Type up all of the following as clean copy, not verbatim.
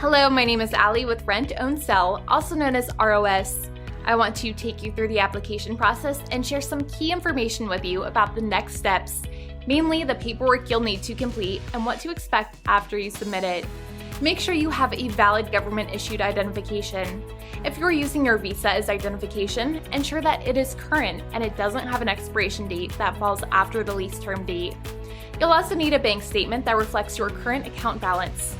Hello, my name is Allie with Rent Own Sell, also known as ROS. I want to take you through the application process and share some key information with you about the next steps, mainly the paperwork you'll need to complete and what to expect after you submit it. Make sure you have a valid government-issued identification. If you're using your visa as identification, ensure that it is current and it doesn't have an expiration date that falls after the lease term date. You'll also need a bank statement that reflects your current account balance.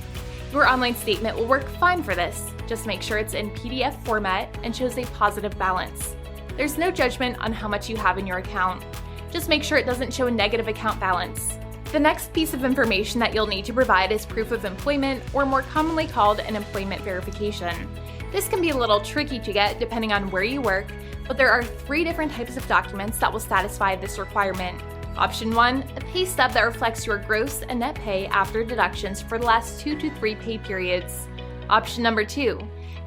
Your online statement will work fine for this. Just make sure it's in PDF format and shows a positive balance. There's no judgment on how much you have in your account. Just make sure it doesn't show a negative account balance. The next piece of information that you'll need to provide is proof of employment, or more commonly called an employment verification. This can be a little tricky to get depending on where you work, but there are 3 different types of documents that will satisfy this requirement. Option 1, a pay stub that reflects your gross and net pay after deductions for the last 2 to 3 pay periods. Option number 2,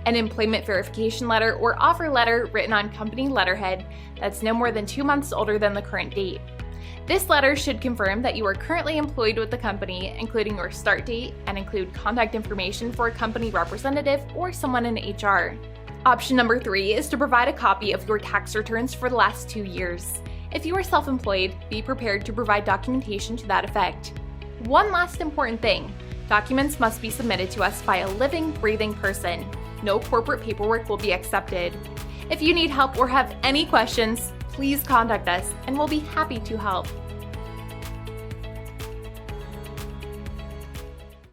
an employment verification letter or offer letter written on company letterhead that's no more than 2 months older than the current date. This letter should confirm that you are currently employed with the company, including your start date, and include contact information for a company representative or someone in HR. Option number 3 is to provide a copy of your tax returns for the last 2 years. If you are self-employed, be prepared to provide documentation to that effect. One last important thing, documents must be submitted to us by a living, breathing person. No corporate paperwork will be accepted. If you need help or have any questions, please contact us and we'll be happy to help.